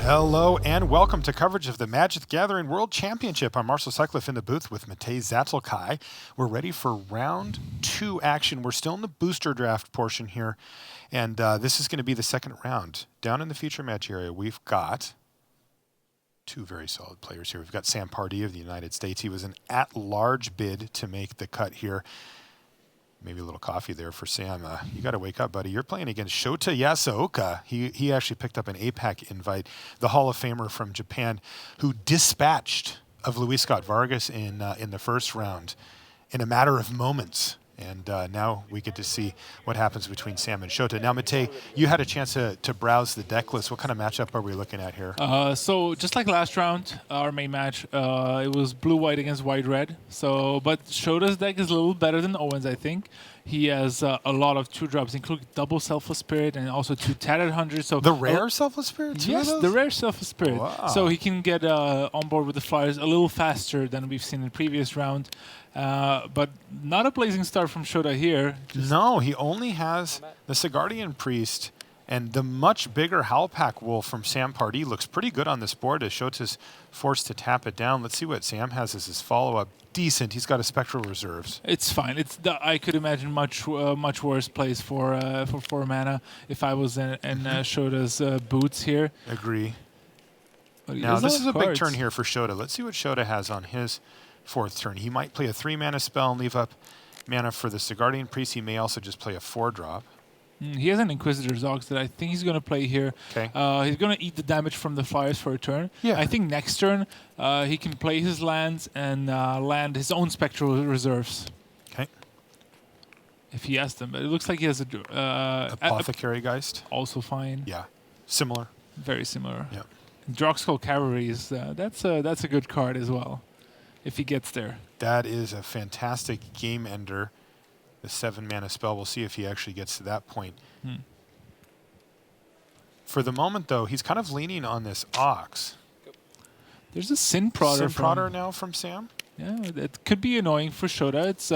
Hello and welcome to coverage of the Magic the Gathering World Championship. I'm Marcel Cycliffe in the booth with Matej Zatulkai. We're ready for round 2 action. We're still in the booster draft portion here, and this is going to be the second round. Down in the feature match area, we've got 2 very solid players here. We've got Sam Pardee of the United States. He was an at-large bid to make the cut here. Maybe a little coffee there for Sam. You got to wake up, buddy. You're playing against Shota Yasooka. He actually picked up an APAC invite, the Hall of Famer from Japan, who dispatched of Luis Scott Vargas in the first round in a matter of moments. And now we get to see what happens between Sam and Shota. Now, Matej, you had a chance to browse the deck list. What kind of matchup are we looking at here? So just like last round, our main match, it was blue-white against white-red. But Shota's deck is a little better than Owen's, I think. He has a lot of 2-drops, including double Selfless Spirit and also 2 Tattered Hunters. So the rare Selfless Spirit? Yes, the rare Selfless Spirit. Wow. So he can get on board with the Flyers a little faster than we've seen in the previous round. But not a blazing start from Shota here. No, he only has the Sigardian Priest, and the much bigger Howlpack Wolf from Sam Pardee looks pretty good on this board as Shota's forced to tap it down. Let's see what Sam has as his follow-up. Decent. He's got a Spectral Reserves. It's fine. I could imagine much worse plays for 4 mana if I was in Shota's boots here. Agree. But now, this is a big turn here for Shota. Let's see what Shota has on his 4th turn. He might play a 3-mana spell and leave up mana for the Sigardian Priest. He may also just play a 4-drop. He has an Inquisitor's Ox that I think he's going to play here. Okay. He's going to eat the damage from the Flyers for a turn. Yeah. I think next turn he can play his lands and land his own Spectral Reserves. Okay. If he has them. But it looks like he has a... Apothecary Geist. Also fine. Yeah. Similar. Very similar. Yeah. Droxcall Cavalry is... that's a good card as well, if he gets there. That is a fantastic game ender. The 7-mana spell. We'll see if he actually gets to that point. For the moment, though, he's kind of leaning on this Ox. There's a Sin Prodder now from Sam. Yeah, that could be annoying for Shota. It's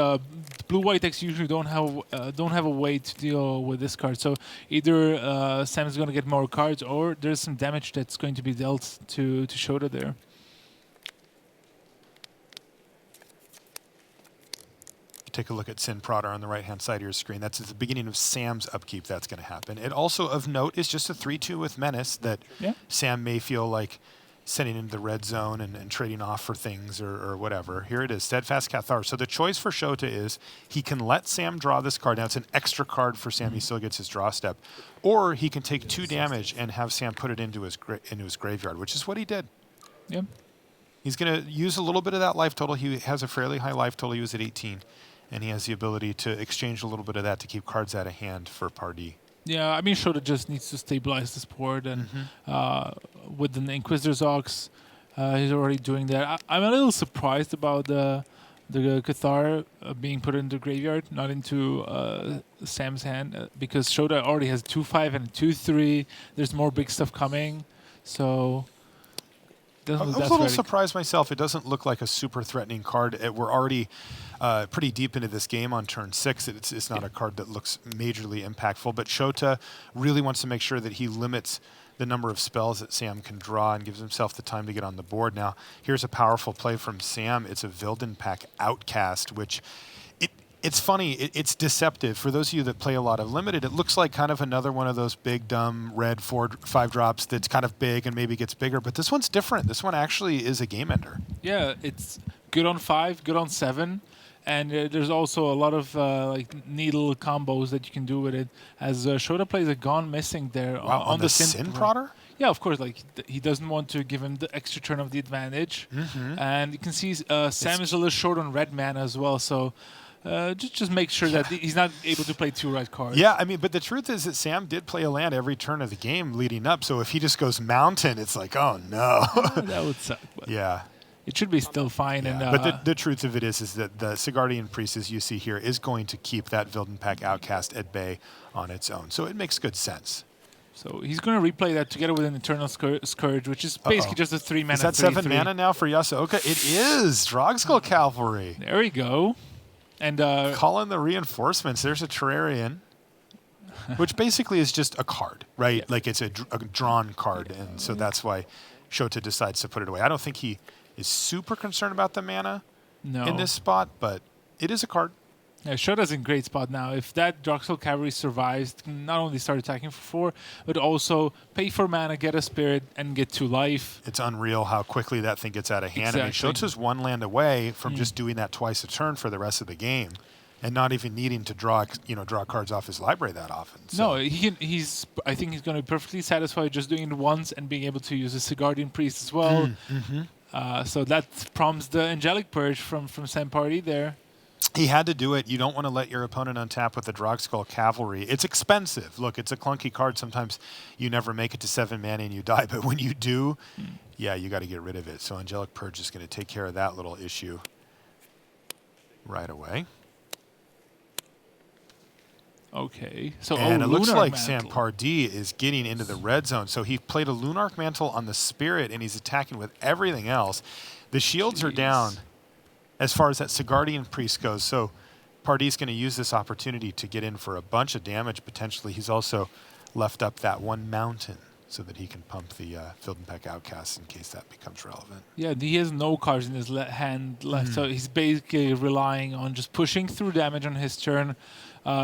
blue-white decks usually don't have a way to deal with this card. So either Sam is going to get more cards, or there's some damage that's going to be dealt to Shota there. Take a look at Sin Prodder on the right-hand side of your screen. That's at the beginning of Sam's upkeep that's going to happen. It also, of note, is just a 3/2 with Menace that Sam may feel like sending into the red zone and trading off for things or whatever. Here it is, Steadfast Cathar. So the choice for Shota is he can let Sam draw this card. Now, it's an extra card for Sam. He still gets his draw step. Or he can take 2 damage and have Sam put it into his graveyard, which is what he did. Yeah. He's going to use a little bit of that life total. He has a fairly high life total. He was at 18. And he has the ability to exchange a little bit of that to keep cards out of hand for Pardee. Yeah, I mean, Shota just needs to stabilize this board. And with the Inquisitor's Ox, he's already doing that. I'm a little surprised about the Cathar being put into the graveyard, not into Sam's hand, because Shota already has 2/5 and a 2/3. There's more big stuff coming. So... I was a little surprised myself. It doesn't look like a super threatening card. We're already pretty deep into this game on turn 6. It's not a card that looks majorly impactful, but Shota really wants to make sure that he limits the number of spells that Sam can draw and gives himself the time to get on the board. Now, here's a powerful play from Sam. It's a Vildenpack Outcast, which... It's funny. It's deceptive. For those of you that play a lot of Limited, it looks like kind of another one of those big, dumb, red 4/5 drops that's kind of big and maybe gets bigger. But this one's different. This one actually is a game ender. Yeah, it's good on 5, good on 7. And there's also a lot of needle combos that you can do with it. As Shota plays a Gone Missing there on the Sin Prodder? Yeah, of course. He doesn't want to give him the extra turn of the advantage. And you can see Sam is a little short on red mana as well. So... just make sure that he's not able to play 2 red cards. Yeah, I mean, but the truth is that Sam did play a land every turn of the game leading up. So if he just goes Mountain, it's like, oh no. That would suck. But yeah. It should be still fine. Yeah. And, but the truth of it is that the Sigardian Priest, as you see here, is going to keep that Vildenpack Outcast at bay on its own. So it makes good sense. So he's going to replay that together with an Eternal Scourge, which is basically just a 3-mana. Is that 7 mana now for Yasooka? It is. Drogskull Cavalry. There we go. And call in the reinforcements. There's a Terrarian. which basically is just a card, right? Yeah. Like it's a drawn card, and so that's why Shota decides to put it away. I don't think he is super concerned about the mana No. in this spot, but it is a card. Yeah, Shota's in great spot now. If that Droxel Cavalry survives, can not only start attacking for 4, but also pay for mana, get a spirit, and get 2 life. It's unreal how quickly that thing gets out of hand. Exactly. I mean, Shota's 1 land away from just doing that twice a turn for the rest of the game, and not even needing to draw cards off his library that often. So. No, I think he's going to be perfectly satisfied just doing it once and being able to use a Sigardian Priest as well. So that prompts the Angelic Purge from Sam Pardee there. He had to do it. You don't want to let your opponent untap with the Drogskull Cavalry. It's expensive. Look, it's a clunky card. Sometimes you never make it to 7 mana and you die, but when you do, yeah, you got to get rid of it. So Angelic Purge is going to take care of that little issue right away. Okay. So and it looks like Mantle. Sam Pardee is getting into the red zone. So he played a Lunarch Mantle on the Spirit, and he's attacking with everything else. The shields are down as far as that Sigardian Priest goes. So Pardee's going to use this opportunity to get in for a bunch of damage, potentially. He's also left up that 1 mountain so that he can pump the Fildenpeck Outcast in case that becomes relevant. Yeah, he has no cards in his hand left, so he's basically relying on just pushing through damage on his turn.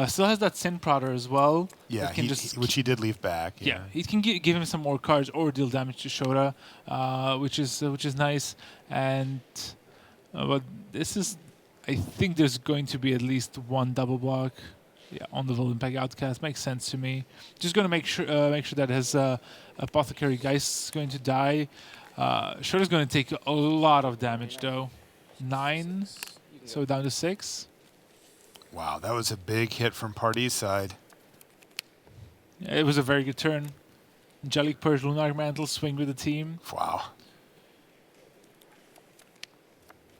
Still has that Sin Prodder as well. Yeah, which he did leave back. Yeah, he can give him some more cards or deal damage to Shota, which is nice. And but this is, I think there's going to be at least 1 double block. Yeah, on the Fildenpeck Outcast makes sense to me. Just gonna make sure that his Apothecary Geist is going to die. Shota's going to take a lot of damage though. 9, so down to 6. Wow, that was a big hit from Pardee's side. Yeah, it was a very good turn. Angelic Purge, Lunarch Mantle, swing with the team. Wow.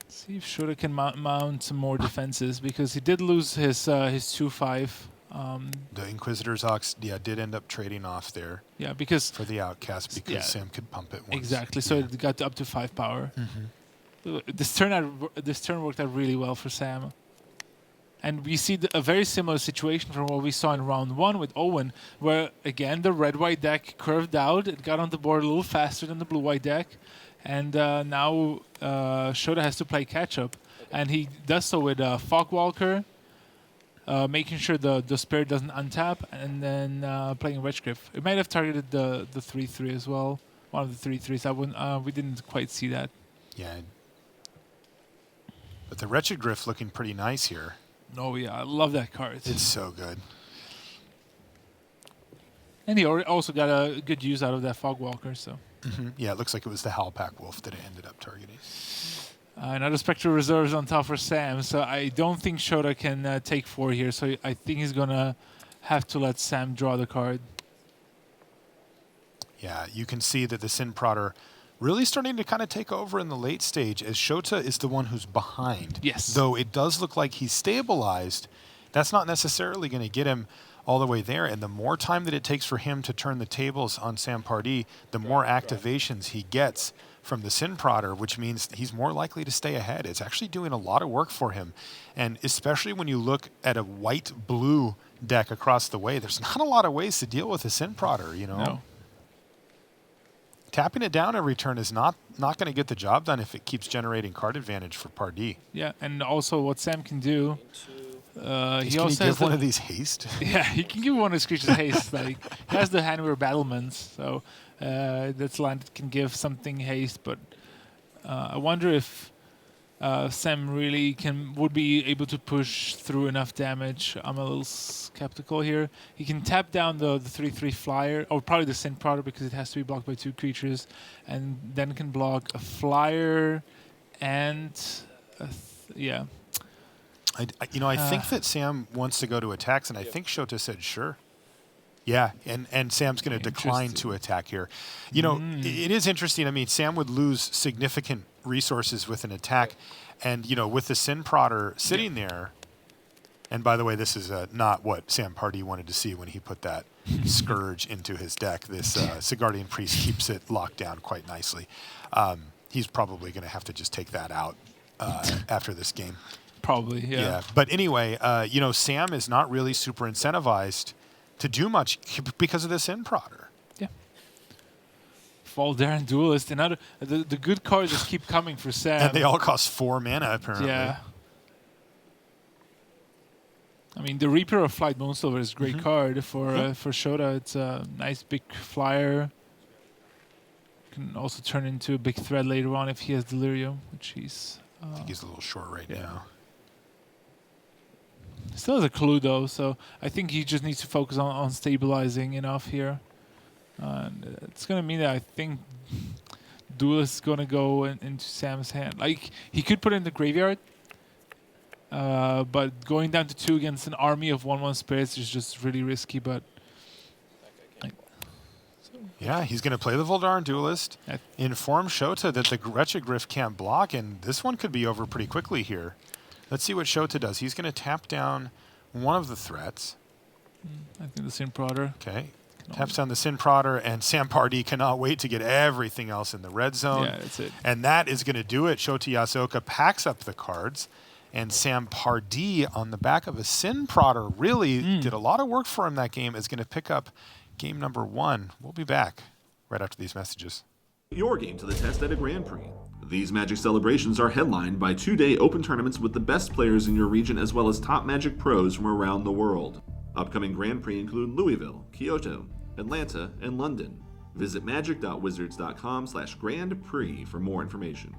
See if Shota can mount some more defenses, because he did lose his 2/5. The Inquisitor's Ox, did end up trading off there. Yeah, because for the Outcast, because Sam could pump it once. Exactly. So it got up to 5 power. This turn worked out really well for Sam. And we see a very similar situation from what we saw in round 1 with Owen, where again the red-white deck curved out. It got on the board a little faster than the blue-white deck, and now Shota has to play catch-up, and he does so with Fogwalker, making sure the Spirit doesn't untap, and then playing Wretchgriff. It might have targeted the 3/3 as well, one of the 3/3s. We didn't quite see that. Yeah, but the Wretched Griff looking pretty nice here. Oh yeah, I love that card. It's so good. And he also got a good use out of that Fogwalker, so. Yeah, it looks like it was the Howlpack Wolf that it ended up targeting. Another Spectral Reserves on top for Sam, so I don't think Shota can take 4 here, so I think he's going to have to let Sam draw the card. Yeah, you can see that the Sin Prodder really starting to kind of take over in the late stage, as Shota is the one who's behind. Yes. Though it does look like he's stabilized, that's not necessarily going to get him all the way there. And the more time that it takes for him to turn the tables on Sam Pardee, the more activations he gets from the Sin Prodder, which means he's more likely to stay ahead. It's actually doing a lot of work for him. And especially when you look at a white-blue deck across the way, there's not a lot of ways to deal with a Sin Prodder, you know? No. Tapping it down every turn is not going to get the job done if it keeps generating card advantage for Pardee. Yeah, and also what Sam can do, he can also he has give one of these haste? Yeah, he can give one of his creatures haste. Like, he has the Handwear Battlements, so that's a line that can give something haste. But I wonder if Sam really would be able to push through enough damage. I'm a little skeptical here. He can tap down the 3/3 flyer, or probably the Sin Prodder, because it has to be blocked by 2 creatures, and then can block a flyer and yeah. I think that Sam wants to go to attacks, and I think Shota said sure. Yeah, and Sam's going to decline to attack here. You know, it is interesting. I mean, Sam would lose significant resources with an attack, and, you know, with the Sin Prodder sitting there, and by the way, this is not what Sam Pardee wanted to see when he put that Scourge into his deck. This Sigardian Priest keeps it locked down quite nicely. He's probably going to have to just take that out after this game. Probably, yeah. But anyway, you know, Sam is not really super incentivized to do much because of this in-prodder. Yeah. Voldaren Duelist. Another the good cards just keep coming for Sam. And they all cost 4 mana, apparently. Yeah. I mean, the Reaper of Flight Moonsilver is a great card for Shota. It's a nice big flyer. Can also turn into a big threat later on if he has Delirium, which he's... I think he's a little short right now. Still has a clue, though, so I think he just needs to focus on stabilizing enough here. And it's going to mean that I think Duelist is going to go into Sam's hand. Like, he could put it in the graveyard, but going down to 2 against an army of 1/1 spirits is just really risky, but... Yeah, he's going to play the Voldaren Duelist, inform Shota that the Wretched Griff can't block, and this one could be over pretty quickly here. Let's see what Shota does. He's going to tap down one of the threats. I think the Sin Prodder. Okay. Taps down the Sin Prodder, and Sam Pardee cannot wait to get everything else in the red zone. Yeah, that's it. And that is going to do it. Shota Yasooka packs up the cards, and Sam Pardee, on the back of a Sin Prodder, really did a lot of work for him that game, is going to pick up game number 1. We'll be back right after these messages. Your game to the test at a Grand Prix. These Magic celebrations are headlined by 2-day open tournaments with the best players in your region as well as top Magic pros from around the world. Upcoming Grand Prix include Louisville, Kyoto, Atlanta, and London. Visit magic.wizards.com/Grand Prix for more information.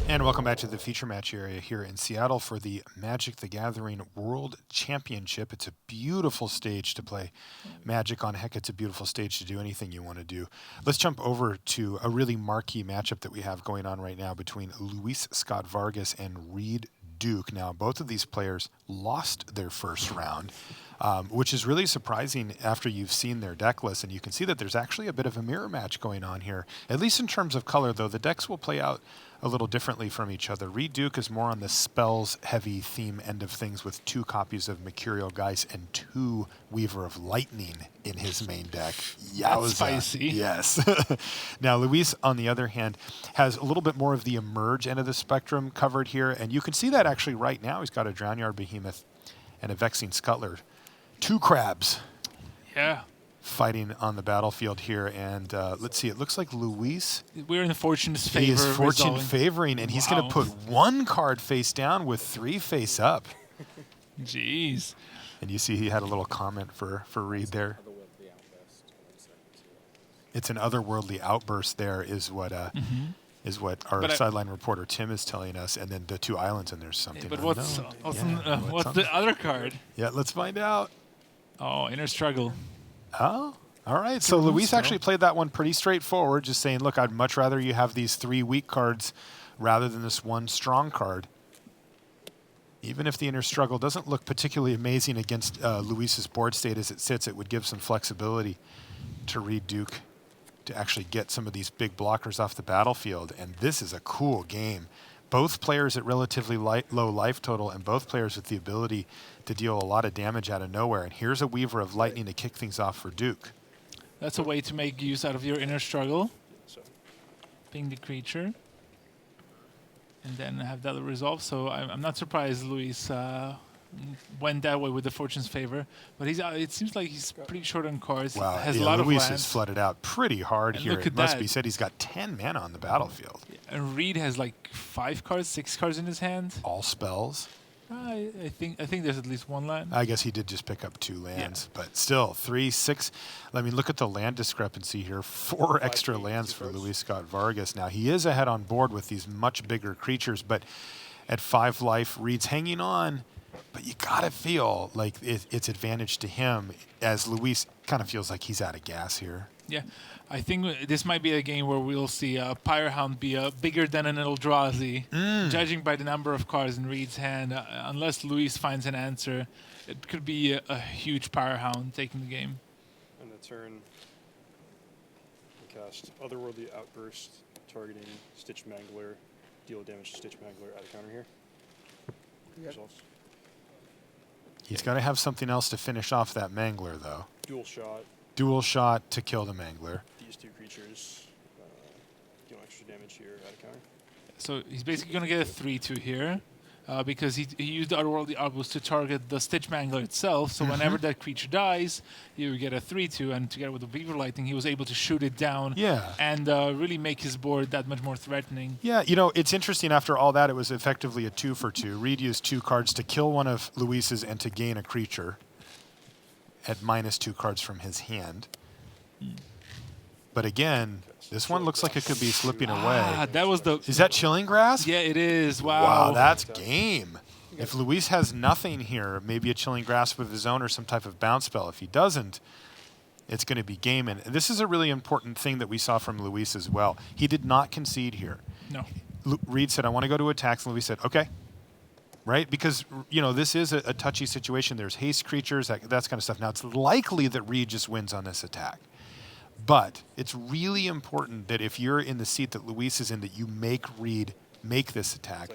And welcome back to the feature match area here in Seattle for the Magic the Gathering World Championship. It's a beautiful stage to play Magic on. Heck, it's a beautiful stage to do anything you want to do. Let's jump over to a really marquee matchup that we have going on right now between Luis Scott Vargas and Reed Duke. Now, both of these players lost their first round, which is really surprising after you've seen their deck list, and you can see that there's actually a bit of a mirror match going on here, at least in terms of color, though the decks will play out a little differently from each other. Reed Duke is more on the spells-heavy theme end of things with 2 copies of Mercurial Geist and 2 Weaver of Lightning in his main deck. Yowza. That's spicy. Yes. Now, Luis, on the other hand, has a little bit more of the Emerge end of the spectrum covered here, and you can see that actually right now. He's got a Drownyard Behemoth and a Vexing Scuttler. 2 crabs. Yeah. Fighting on the battlefield here, and let's see. It looks like Luis. We're in the fortune's favor. He is fortune favoring, and he's going to put 1 card face down with 3 face up. Jeez. And you see he had a little comment for Reed there. It's an otherworldly outburst. There is what our sideline reporter Tim is telling us, and then the 2 islands, and there's something. But what's the other card? Yeah, let's find out. Oh, Inner Struggle. Oh, all right. So Luis actually played that one pretty straightforward, just saying, look, I'd much rather you have these 3 weak cards rather than this 1 strong card. Even if the Inner Struggle doesn't look particularly amazing against Luis's board state as it sits, it would give some flexibility to Reed Duke to actually get some of these big blockers off the battlefield. And this is a cool game. Both players at relatively low life total, and both players with the ability to deal a lot of damage out of nowhere. And here's a Weaver of Lightning to kick things off for Duke. That's a way to make use out of your Inner Struggle. Ping the creature. And then have that resolve. So I'm not surprised Luis went that way with the fortune's favor. But it seems like he's pretty short on cards. Wow, Has a lot Luis of lands. has flooded out pretty hard And here. look It at must that. be said he's got 10 mana on the battlefield. And Reed has like 5 cards, 6 cards in his hand. All spells. I think there's at least 1 land. I guess he did just pick up 2 lands, but still 3, 6. I mean, look at the land discrepancy here. 4 extra lands for Luis Scott Vargas. Now he is ahead on board with these much bigger creatures, but at 5 life, Reed's hanging on. But you gotta feel like it's advantage to him, as Luis kind of feels like he's out of gas here. Yeah, I think this might be a game where we'll see a Pyrehound be bigger than an Eldrazi, judging by the number of cards in Reed's hand. Unless Luis finds an answer, it could be a huge power hound taking the game. And the turn, cast Otherworldly Outburst, targeting Stitch Mangler, deal damage to Stitch Mangler at a counter here. Results. He's got to have something else to finish off that Mangler, though. Dual shot. Dual shot to kill the Mangler. These two creatures deal extra damage here at a counter. So he's basically going to get a 3/2 here. Because he used the Otherworldly Outburst to target the Stitch Mangler itself, so whenever that creature dies, you get a 3/2, and together with the Weaver Lightning, he was able to shoot it down and really make his board that much more threatening. Yeah, you know, it's interesting. After all that, it was effectively a 2-for-2. Reed used 2 cards to kill one of Luis's and to gain a creature at -2 cards from his hand. But again, this one looks like it could be slipping away. That was the... Is that Chilling Grasp? Yeah, it is. Wow. Wow, that's game. If Luis has nothing here, maybe a Chilling Grasp of his own or some type of bounce spell. If he doesn't, it's going to be game. And this is a really important thing that we saw from Luis as well. He did not concede here. No. Reed said, I want to go to attacks. And Luis said, okay. Right? Because, you know, this is a touchy situation. There's haste creatures, that kind of stuff. Now, it's likely that Reed just wins on this attack. But it's really important that if you're in the seat that Luis is in, that you make Reed make this attack,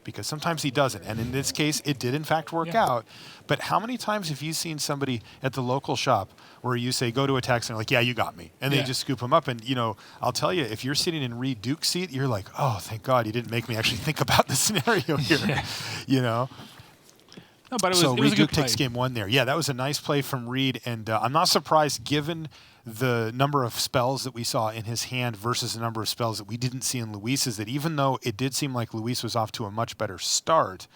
because sometimes he doesn't. And in this case, it did in fact work out. But how many times have you seen somebody at the local shop where you say, go to attacks, and they're like, yeah, you got me. And they just scoop him up. And, you know, I'll tell you, if you're sitting in Reed Duke's seat, you're like, oh, thank God you didn't make me actually think about the scenario here, you know? No, but it was a good play. takes game 1 there. Yeah, that was a nice play from Reed, and I'm not surprised given the number of spells that we saw in his hand versus the number of spells that we didn't see in Luis's, that even though it did seem like Luis was off to a much better start,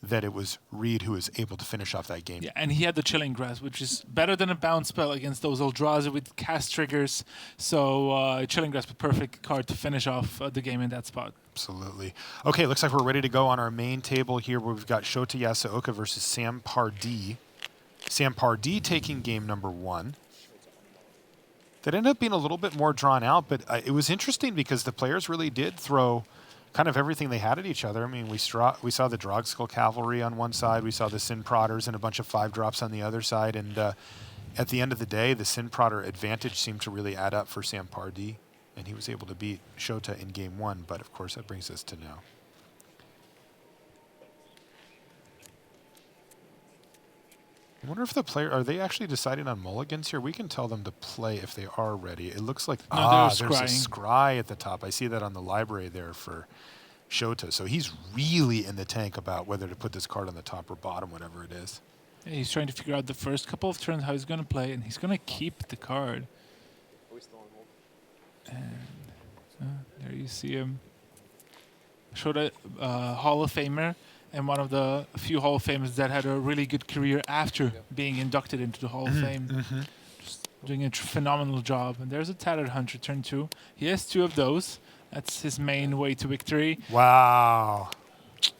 that it was Reed who was able to finish off that game. Yeah, and he had the Chilling Grasp, which is better than a bounce spell against those Eldrazi with cast triggers. So Chilling Grasp, a perfect card to finish off the game in that spot. Absolutely. Okay, looks like we're ready to go on our main table here, where we've got Shota Yasooka versus Sam Pardee. Sam Pardee taking game number 1. That ended up being a little bit more drawn out, but it was interesting because the players really did throw kind of everything they had at each other. I mean, we saw the Drogskull Cavalry on one side, we saw the Sin Prodders and a bunch of 5-drops on the other side, and at the end of the day, the Sin Prodder advantage seemed to really add up for Sam Pardee, and he was able to beat Shota in game 1, but of course that brings us to now. I wonder if are they actually deciding on mulligans here? We can tell them to play if they are ready. It looks like, there's a scry at the top. I see that on the library there for Shota. So he's really in the tank about whether to put this card on the top or bottom, whatever it is. Yeah, he's trying to figure out the first couple of turns how he's going to play, and he's going to keep the card. And there you see him. Shota, Hall of Famer, and one of the few Hall of Famers that had a really good career after being inducted into the Hall of Fame. Just doing a phenomenal job. And there's a Tattered Hunter, turn 2. He has 2 of those. That's his main way to victory. Wow.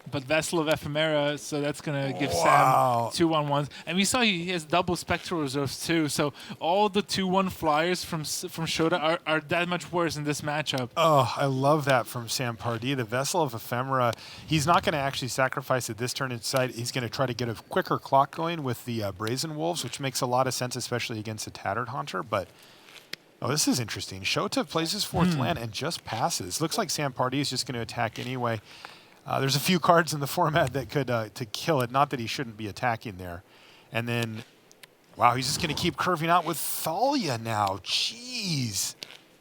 But Vessel of Ephemera, so that's going to give Sam 2/1/1s. And we saw he has double Spectral Reserves too, so all the 2/1 flyers from Shota are that much worse in this matchup. Oh, I love that from Sam Pardee. The Vessel of Ephemera, he's not going to actually sacrifice it this turn inside. He's going to try to get a quicker clock going with the Brazen Wolves, which makes a lot of sense, especially against a Tattered Hunter, but... Oh, this is interesting. Shota plays his 4th land and just passes. Looks like Sam Pardee is just going to attack anyway. There's a few cards in the format that could to kill it. Not that he shouldn't be attacking there. And then, wow, he's just going to keep curving out with Thalia now. Jeez.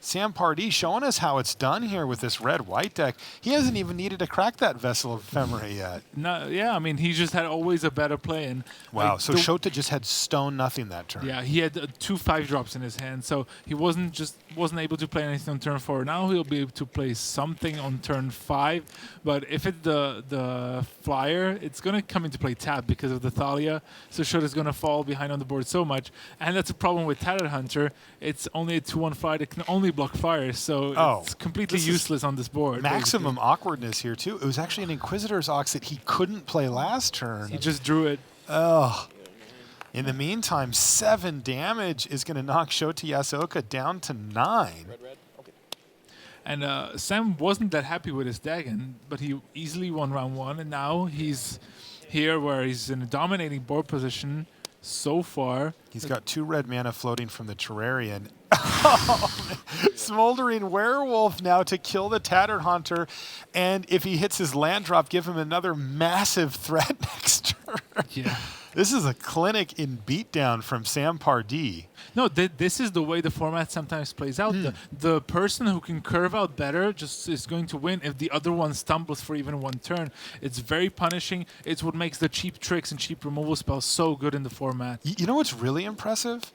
Sam Pardee showing us how it's done here with this red-white deck. He hasn't even needed to crack that Vessel of Ephemera yet. No, yeah, I mean, he just had always a better play. And wow, so Shota just had stone nothing that turn. Yeah, he had 2 5-drops in his hand, so he wasn't able to play anything on turn 4. Now he'll be able to play something on turn 5, but if it's the flyer, it's going to come into play tap because of the Thalia, so Shota's going to fall behind on the board so much. And that's a problem with Tattered Hunter. It's only a 2/1 flyer that can only block fires, so it's completely useless on this board. Maximum awkwardness here, too. It was actually an Inquisitor's Ox that he couldn't play last turn. He just drew it. Oh. In the meantime, 7 damage is going to knock Shota Yasooka down to 9. And Sam wasn't that happy with his Dagon, but he easily won round 1, and now he's here where he's in a dominating board position so far. He's got 2 red mana floating from the Terrarian. Smoldering Werewolf now to kill the Tattered Haunter. And if he hits his land drop, give him another massive threat next turn. Yeah. This is a clinic in beatdown from Sam Pardee. No, this is the way the format sometimes plays out. The person who can curve out better just is going to win if the other one stumbles for even one turn. It's very punishing. It's what makes the cheap tricks and cheap removal spells so good in the format. You know what's really impressive?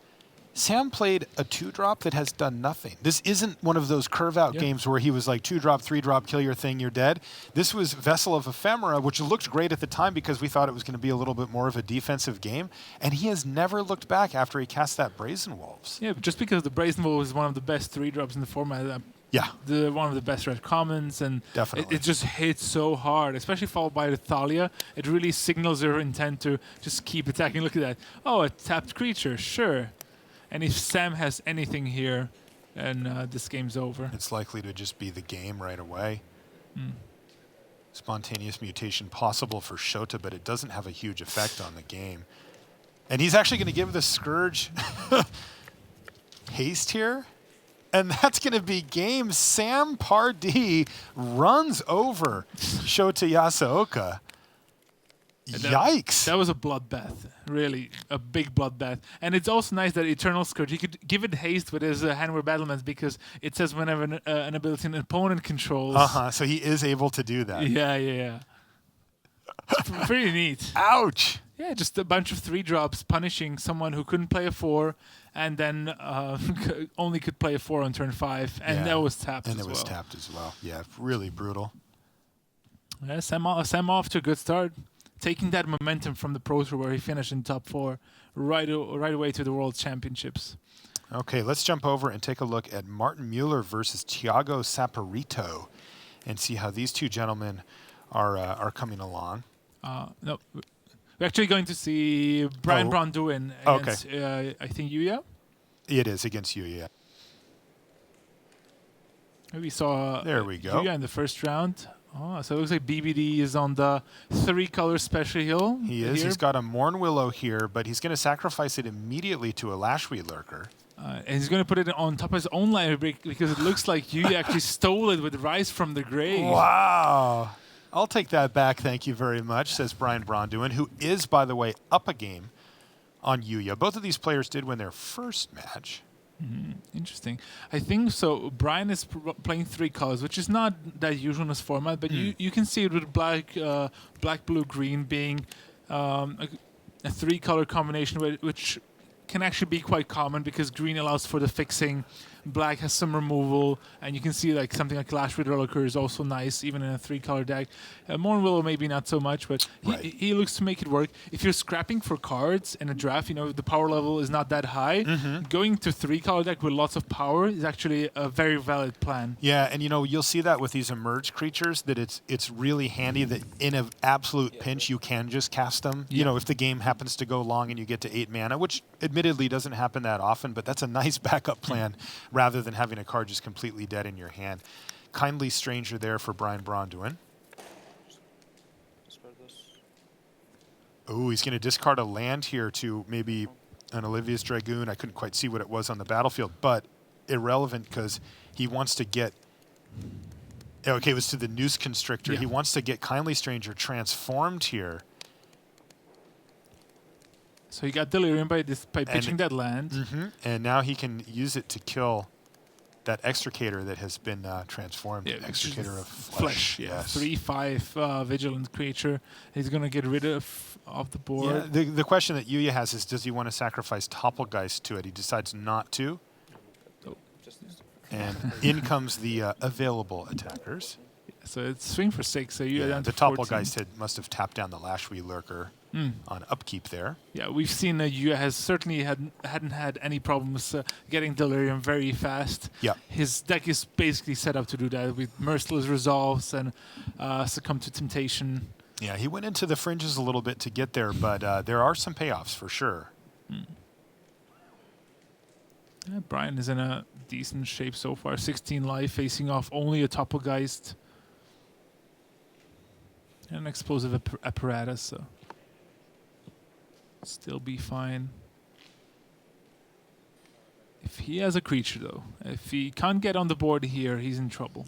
Sam played a 2-drop that has done nothing. This isn't one of those curve-out games where he was like 2-drop, 3-drop, kill your thing, you're dead. This was Vessel of Ephemera, which looked great at the time because we thought it was going to be a little bit more of a defensive game. And he has never looked back after he cast that Brazen Wolves. Yeah, just because the Brazen Wolf is one of the best 3-drops in the format. Yeah. One of the best red commons, and Definitely. it just hits so hard, especially followed by the Thalia. It really signals your intent to just keep attacking. Look at that. Oh, a tapped creature, sure. And if Sam has anything here, and this game's over. It's likely to just be the game right away. Spontaneous mutation possible for Shota, but it doesn't have a huge effect on the game. And he's actually going to give the Scourge haste here. And that's going to be game. Sam Pardee runs over Shota Yasooka. Yikes. That was a bloodbath, really, a big bloodbath. And it's also nice that Eternal Scourge, he could give it haste with his Handware Battlements because it says whenever an ability an opponent controls. So he is able to do that. Yeah. Pretty neat. Ouch. Yeah, just a bunch of 3-drops punishing someone who couldn't play a 4 and then only could play a 4 on turn 5. And that was tapped and as it was well. tapped as well. Yeah, really brutal. Yeah, Sam off to a good start. Taking that momentum from the Pro Tour where he finished in top 4 right away to the World Championships. Okay, let's jump over and take a look at Martin Mueller versus Thiago Saporito and see how these two gentlemen are coming along. No, we're actually going to see Brian Braun-Duin against, I think, Yuya. It is against Yuya. We saw there we go. Yuya in the first round. Oh, so it looks like BBD is on the 3-color special heal. He is. He's got a Morn Willow here, but he's going to sacrifice it immediately to a Lashwee Lurker. And he's going to put it on top of his own library because it looks like you actually stole it with Rise from the Grave. Wow. I'll take that back, thank you very much, says Brian Braun-Duin, who is, by the way, up a game on Yuya. Both of these players did win their first match. Interesting. I think so. Brian is playing 3 colors, which is not that usual in this format, but you can see it with black, blue, green being a 3-color combination, which can actually be quite common because green allows for the fixing, black has some removal, and you can see like something like Lash with Lurker is also nice, even in a 3-color deck. Morn Willow maybe not so much, but he looks to make it work. If you're scrapping for cards in a draft, the power level is not that high. Going to 3-color deck with lots of power is actually a very valid plan. Yeah, and you'll see that with these emerge creatures, that it's really handy that in an absolute pinch you can just cast them. If the game happens to go long and you get to 8 mana, which admittedly doesn't happen that often, but that's a nice backup plan rather than having a card just completely dead in your hand. Kindly Stranger there for Brian Braun-Duin. Oh, he's going to discard a land here to maybe an Olivia's Dragoon. I couldn't quite see what it was on the battlefield, but irrelevant because he wants to get... Okay, it was to the Noose Constrictor. Yeah. He wants to get Kindly Stranger transformed here. So he got Delirium by pitching that land. And now he can use it to kill that Extricator that has been transformed. Extricator of Flesh. Yes. 3/5 vigilant creature. He's going to get rid of off the board. Yeah, the question that Yuya has is, does he want to sacrifice Topplegeist to it? He decides not to. And in comes the available attackers. So it's swing for 6. So you down to the Topplegeist must have tapped down the Lashwee Lurker on upkeep there. Yeah, we've seen Yuya has certainly hadn't had any problems getting Delirium very fast. Yeah. His deck is basically set up to do that with Merciless Resolves and Succumb to Temptation. Yeah, he went into the fringes a little bit to get there, but there are some payoffs for sure. Yeah, Brian is in a decent shape so far. 16 life, facing off only a Topplegeist. And an explosive apparatus. So. Still be fine. If he has a creature, though, if he can't get on the board here, he's in trouble.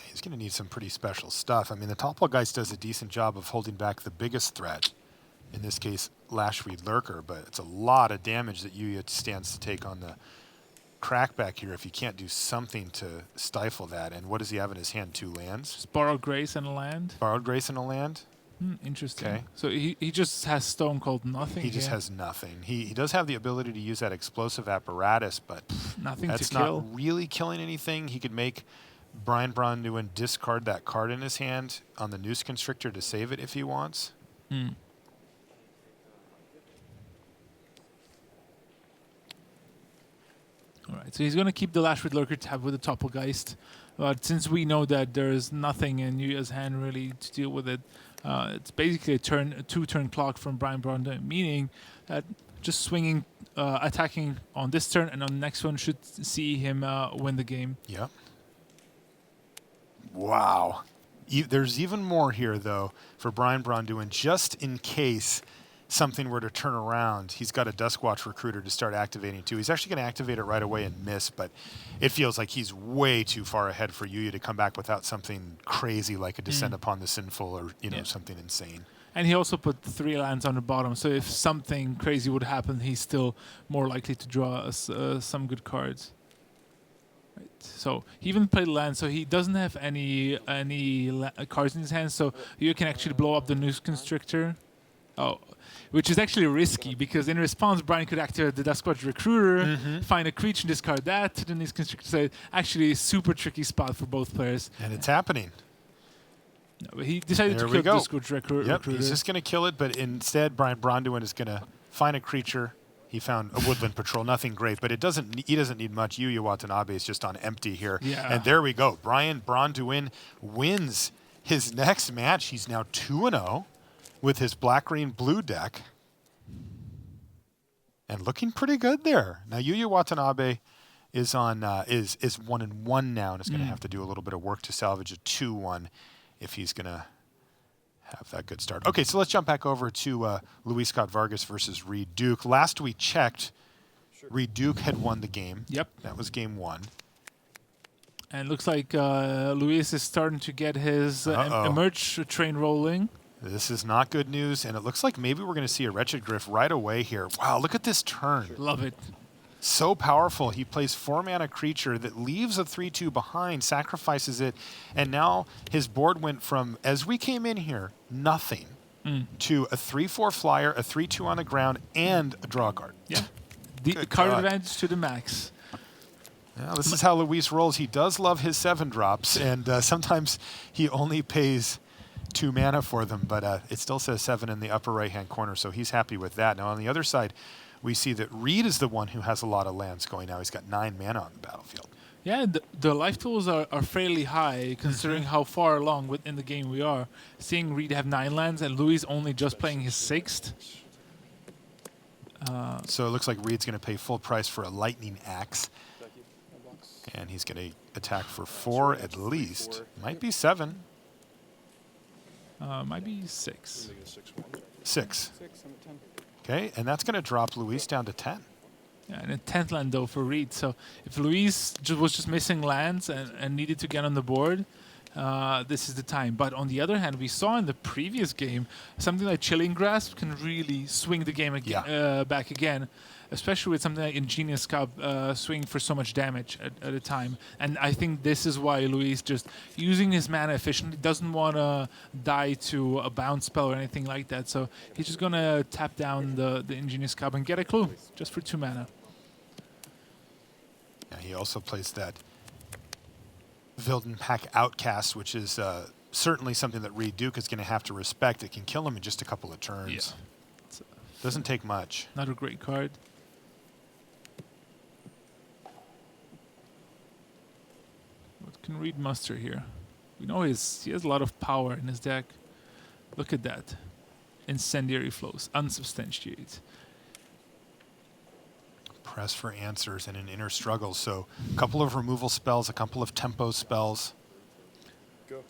He's going to need some pretty special stuff. I mean, the Toppelgeist does a decent job of holding back the biggest threat. In this case, Lashweed Lurker, but it's a lot of damage that Yuya stands to take on the crackback here if he can't do something to stifle that. And what does he have in his hand? 2 lands? Just Borrowed Grace and a land. Borrowed Grace and a land? Interesting. Okay. So he just has Stone Cold nothing. He just has nothing. He does have the ability to use that explosive apparatus, but nothing that's to kill. not really killing anything. He could make Brian Bronduin discard that card in his hand on the Noose Constrictor to save it if he wants. All right, so he's going to keep the Lashweed Lurker tab with the Toppelgeist. But since we know that there's nothing in Yuya's hand really to deal with it, it's basically a 2-turn clock from Brian Bronduin, meaning that just swinging, attacking on this turn and on the next one should see him win the game. Yep. Wow. There's even more here, though, for Brian Bronduin, just in case something were to turn around. He's got a Duskwatch Recruiter to start activating, too. He's actually going to activate it right away and miss, but it feels like he's way too far ahead for Yuya to come back without something crazy like a Descent Upon the Sinful or, something insane. And he also put 3 lands on the bottom, so if something crazy would happen, he's still more likely to draw us some good cards. Right. So he even played land, so he doesn't have any cards in his hand, so you can actually blow up the Noose Constrictor. Which is actually risky, because in response, Brian could activate the Duskwatch Recruiter, find a creature, and discard that to the Noose Constrictor. So actually a super tricky spot for both players. And it's happening. No, but he decided There to we kill go. the Duskwatch Recruiter. Yep, he's just going to kill it, but instead, Brian Bronduin is going to find a creature. He found a Woodland Patrol, nothing great, but he doesn't need much. Yuya Watanabe is just on empty here. Yeah. And there we go. Brian Bronduin wins his next match. He's now 2-0 with his black-green-blue deck. And looking pretty good there. Now Yuya Watanabe is on is 1-1 now, and is going to have to do a little bit of work to salvage a 2-1 if he's going to have that good start. Okay, so let's jump back over to Luis Scott Vargas versus Reed Duke. Last we checked, Reed Duke had won the game. Yep. That was game 1. And it looks like Luis is starting to get his emerge train rolling. This is not good news, and it looks like maybe we're going to see a Wretched Griff right away here. Wow, look at this turn. Love it. So powerful. He plays 4-mana creature that leaves a 3-2 behind, sacrifices it, and now his board went from, as we came in here, nothing, to a 3-4 flyer, a 3-2 on the ground, and a draw card. Yeah. The Good card God. advantage to the max. Well, this is how Luis rolls. He does love his 7-drops, and sometimes he only pays 2 mana for them, but it still says 7 in the upper right-hand corner, so he's happy with that. Now, on the other side, we see that Reed is the one who has a lot of lands going now. He's got 9 mana on the battlefield. Yeah, the life tools are fairly high, considering how far along within the game we are. Seeing Reed have 9 lands and Luis only just playing his 6th. So it looks like Reed's going to pay full price for a Lightning Axe, and he's going to attack for 4 at least. Might be 7. Might be 6. 6. Okay, and that's going to drop Luis down to 10. Yeah, and a 10th land though for Reed. So if Luis was just missing lands and needed to get on the board, this is the time. But on the other hand, we saw in the previous game something like Chilling Grasp can really swing the game back again, especially with something like Ingenious Cub swinging for so much damage at a time. And I think this is why Luis, just using his mana efficiently, doesn't want to die to a bounce spell or anything like that. So he's just going to tap down the Ingenious Cub and get a clue just for 2 mana. Yeah, he also plays that Vilden Pack Outcast, which is certainly something that Reed Duke is going to have to respect. It can kill him in just a couple of turns. Yeah. Doesn't take much. Not a great card. What can Reed muster here? We know he has a lot of power in his deck. Look at that. Incendiary Flows, unsubstantiated. Press for answers and an inner struggle. So a couple of removal spells, a couple of tempo spells. Go.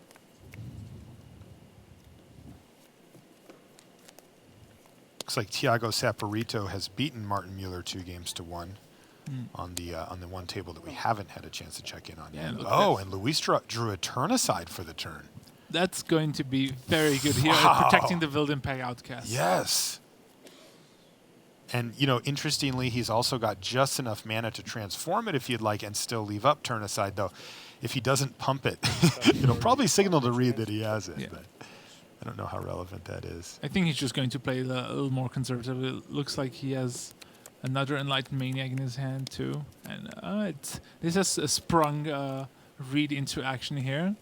Looks like Thiago Saporito has beaten Martin Mueller 2-1 on the one table that we haven't had a chance to check in on yet. Oh, and Luis drew a turn aside for the turn. That's going to be very good here, protecting the Wildenpeg outcast. Yes. And, interestingly, he's also got just enough mana to transform it if you'd like and still leave up turn aside, though. If he doesn't pump it, it'll probably signal to Reed that he has it. Yeah. But I don't know how relevant that is. I think he's just going to play a little more conservative. It looks like he has another Enlightened Maniac in his hand, too. And this has sprung Reed into action here.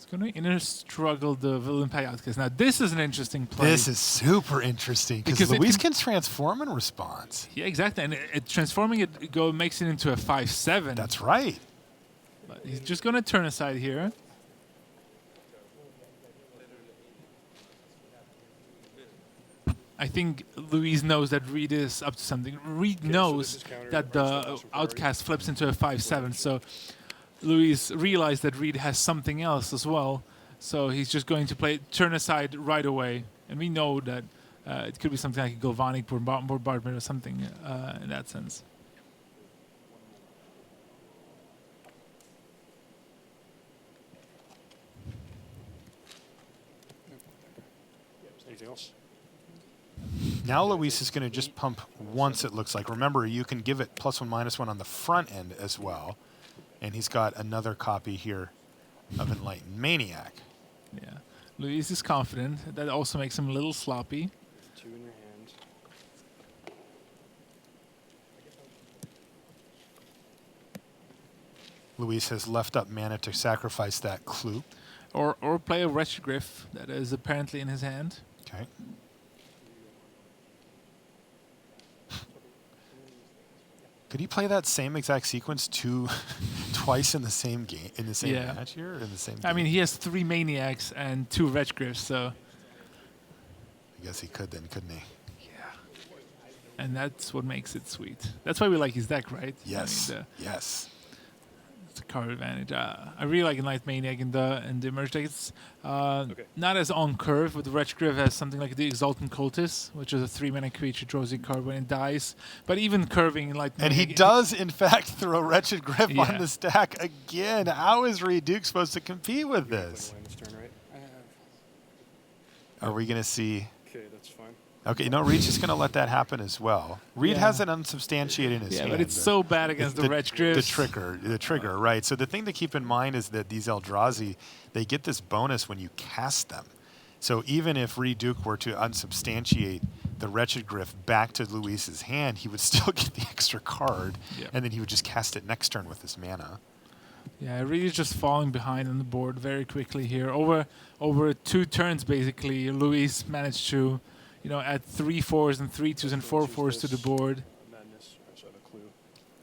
Going to inner struggle the Wildenpeg outcast. Now, this is an interesting play. This is super interesting because Luis can transform in response. Yeah, exactly. And transforming it makes it into a 5/7. That's right. But he's just going to turn aside here. I think Luis knows that Reed is up to something. Reed knows that the outcast flips into a 5/7. So Luis realized that Reed has something else as well, so he's just going to turn aside right away. And we know that it could be something like a Galvanic Bombardment or something in that sense. Anything else? Now Luis is going to just pump once, it looks like. Remember, you can give it +1/-1 on the front end as well. And he's got another copy here of Enlightened Maniac. Yeah. Luis is confident. That also makes him a little sloppy. 2 in your hand. Luis has left up mana to sacrifice that clue. Or play a Wretched Griff that is apparently in his hand. Okay. Could he play that same exact sequence twice in the same game, in the same match here, in the same game? I mean, he has 3 Maniacs and 2 Wretch Griffs, so I guess he could then, couldn't he? Yeah. And that's what makes it sweet. That's why we like his deck, right? Yes. I mean, yes. It's a card advantage. I really like Enlightened Maniac in the merge deck. It's not as on curve, but the Wretch Griff has something like the Exultant Cultist, which is a 3-mana creature, draws a card when it dies. But even curving Enlightened And Maniac, he does, in fact, throw Wretched Griff on the stack again. How is Reed Duke supposed to compete with this? Are we going to see... Okay, that's fine. Okay, Reed's just going to let that happen as well. Reed has it unsubstantiated in his hand. but it's so bad against the Wretch Griff. The trigger, right. So the thing to keep in mind is that these Eldrazi, they get this bonus when you cast them. So even if Reed Duke were to unsubstantiate the Wretched Griff back to Luis's hand, he would still get the extra card, and then he would just cast it next turn with his mana. Yeah, Reed is just falling behind on the board very quickly here. Over 2 turns, basically, Luis managed to... add 3 4s and 3 2s and 4 4s to the board.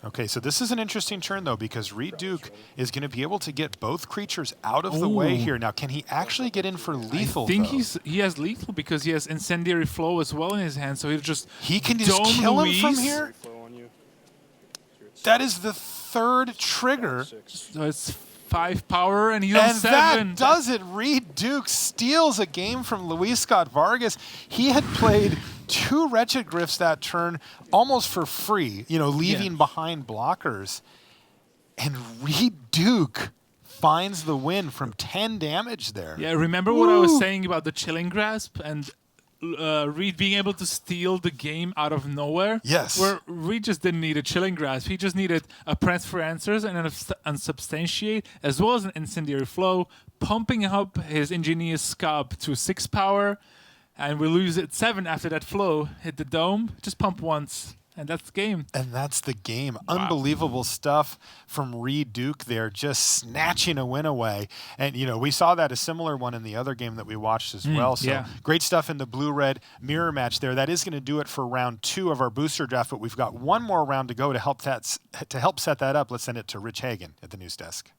Okay, so this is an interesting turn, though, because Reed Duke is going to be able to get both creatures out of the way here. Now, can he actually get in for lethal, I think he has lethal because he has Incendiary Flow as well in his hand, so he can just kill him from here? That is the 3rd trigger. So it's 5 power, and he's on 7. And that does it. Reed Duke steals a game from Luis Scott Vargas. He had played 2 Wretched Griffs that turn almost for free, leaving behind blockers. And Reed Duke finds the win from 10 damage there. Yeah, remember what I was saying about the Chilling Grasp and Reed being able to steal the game out of nowhere? Yes. Where Reed just didn't need a Chilling Grasp. He just needed a Press for Answers and an Unsubstantiate, as well as an Incendiary Flow, pumping up his Ingenious Scab to 6 power, and we lose at 7 after that flow. Hit the dome, just pump once. And that's the game. And that's the game. Wow. Unbelievable stuff from Reed Duke there, just snatching a win away. And, we saw a similar one in the other game that we watched as well. So great stuff in the blue-red mirror match there. That is going to do it for round 2 of our booster draft, but we've got one more round to go to help set that up. Let's send it to Rich Hagan at the news desk.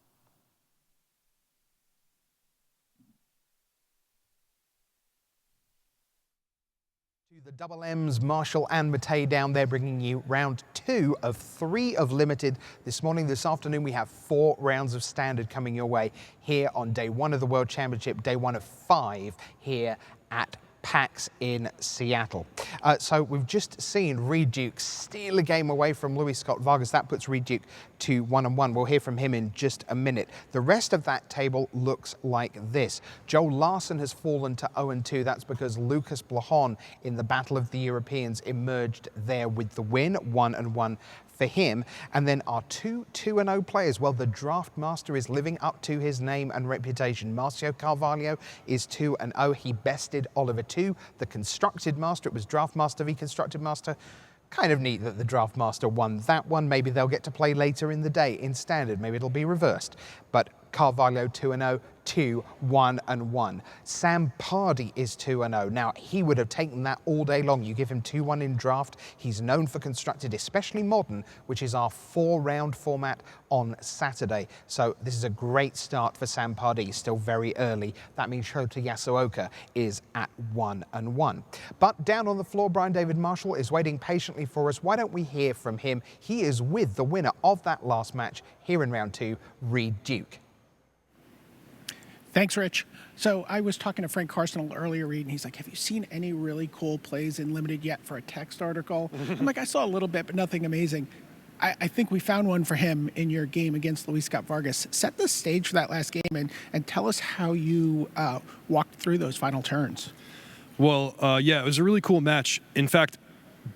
The double M's, Marshall and Matei down there, bringing you round 2 of 3 of Limited this morning. This afternoon we have 4 rounds of Standard coming your way here on day 1 of the World Championship, day 1 of 5 here at PAX in Seattle. So we've just seen Reed Duke steal a game away from Luis Scott Vargas. That puts Reed Duke to 1-1. We'll hear from him in just a minute. The rest of that table looks like this. Joel Larson has fallen to 0-2. That's because Lucas Blahon in the Battle of the Europeans emerged there with the win, 1-1 for him. And then our 2-0 players, well, the Draft Master is living up to his name and reputation. Marcio Carvalho is 2-0. He bested Oliver 2, the Constructed Master. It was Draft Master v Constructed Master. Kind of neat that the Draft Master won that one. Maybe they'll get to play later in the day in Standard. Maybe it'll be reversed. But Carvalho 2-0, 2-1-1. Sam Pardee is 2-0. Now, he would have taken that all day long. You give him 2-1 in draft. He's known for Constructed, especially Modern, which is our 4-round format on Saturday. So this is a great start for Sam Pardee, still very early. That means Shota Yasooka is at 1-1. But down on the floor, Brian David Marshall is waiting patiently for us. Why don't we hear from him? He is with the winner of that last match here in round 2, Reed Duke. Thanks, Rich. So I was talking to Frank Carson a little earlier, Reed, and he's like, have you seen any really cool plays in Limited yet for a text article? I'm like, I saw a little bit, but nothing amazing. I think we found one for him in your game against Luis Scott Vargas. Set the stage for that last game and tell us how you walked through those final turns. Well, yeah, it was a really cool match. In fact,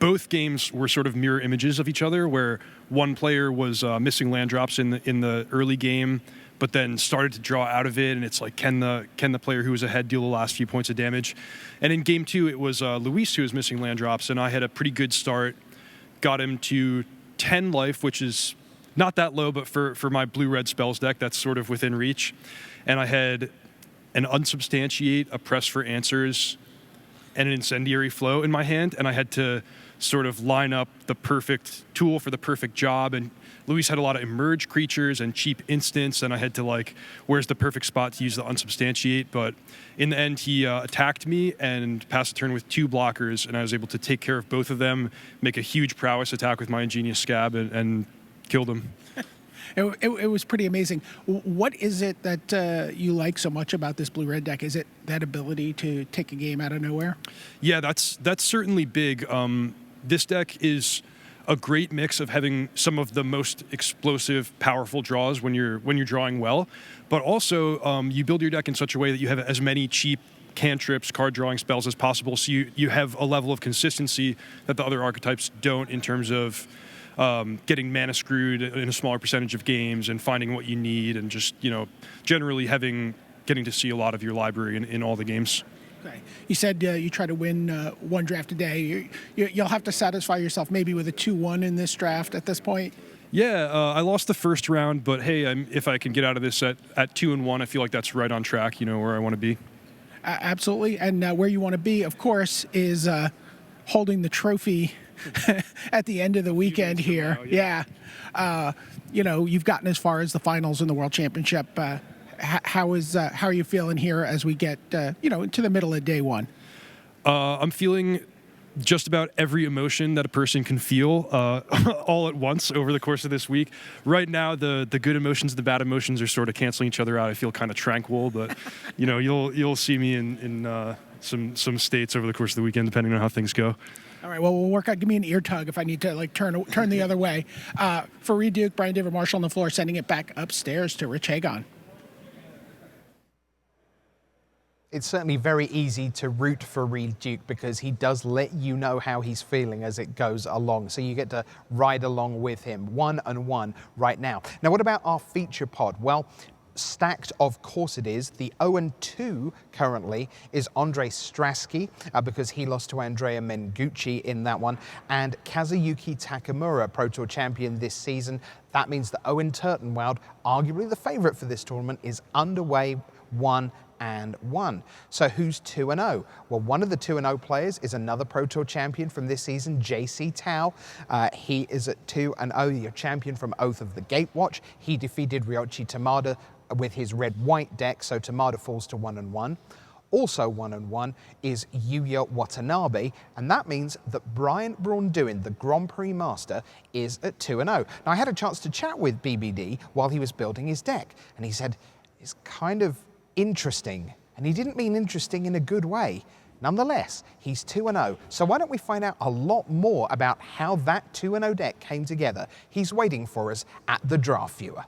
both games were sort of mirror images of each other, where one player was missing land drops in the early game, but then started to draw out of it, and it's like, can the player who was ahead deal the last few points of damage? And in game 2, it was Luis who was missing land drops, and I had a pretty good start, got him to 10 life, which is not that low, but for my blue-red spells deck, that's sort of within reach. And I had an Unsubstantiate, a Press for Answers, and an Incendiary Flow in my hand, and I had to sort of line up the perfect tool for the perfect job. And Luis had a lot of emerge creatures and cheap instants, and I had to, like, where's the perfect spot to use the Unsubstantiate? But in the end, he attacked me and passed the turn with 2 blockers, and I was able to take care of both of them, make a huge prowess attack with my Ingenious Scab, and killed him. It was pretty amazing. What is it that you like so much about this blue-red deck? Is it that ability to take a game out of nowhere? Yeah, that's certainly big. This deck is a great mix of having some of the most explosive, powerful draws when you're drawing well, but also you build your deck in such a way that you have as many cheap cantrips, card drawing spells as possible, so you have a level of consistency that the other archetypes don't, in terms of getting mana screwed in a smaller percentage of games and finding what you need, and just, generally getting to see a lot of your library in all the games. Okay. You said you try to win 1 draft a day. You'll have to satisfy yourself maybe with a 2-1 in this draft at this point. Yeah, I lost the first round, but hey, if I can get out of this at 2-1, I feel like that's right on track, where I want to be. Absolutely. And where you want to be, of course, is holding the trophy at the end of the weekend here. Now, yeah. You've gotten as far as the finals in the World Championship. How are you feeling here as we get into the middle of day 1? I'm feeling just about every emotion that a person can feel all at once over the course of this week. Right now, the good emotions, the bad emotions are sort of canceling each other out. I feel kind of tranquil, but you'll see me in some states over the course of the weekend, depending on how things go. All right, well, we'll work out. Give me an ear tug if I need to turn the other way. For Reed Duke, Brian David Marshall on the floor, sending it back upstairs to Rich Hagon. It's certainly very easy to root for Reed Duke because he does let you know how he's feeling as it goes along. So you get to ride along with him. 1-1 right now. Now, what about our feature pod? Well, stacked, of course it is. The 0-2 currently is Andre Strasky because he lost to Andrea Mengucci in that one, and Kazuyuki Takamura, Pro Tour champion this season. That means that Owen Turtenwald, arguably the favorite for this tournament, is underway 1-1. So who's 2-0? Well, one of the 2-0 players is another Pro Tour champion from this season, JC Tao. He is at 2-0, your champion from Oath of the Gatewatch. He defeated Ryoichi Tamada with his red-white deck, so Tamada falls to 1-1. Also 1-1 is Yuya Watanabe, and that means that Brian Braunduin, the Grand Prix master, is at 2-0. Now, I had a chance to chat with BBD while he was building his deck, and he said it's kind of interesting, and he didn't mean interesting in a good way. Nonetheless, he's 2-0, so why don't we find out a lot more about how that 2-0 deck came together? He's waiting for us at the Draft Viewer.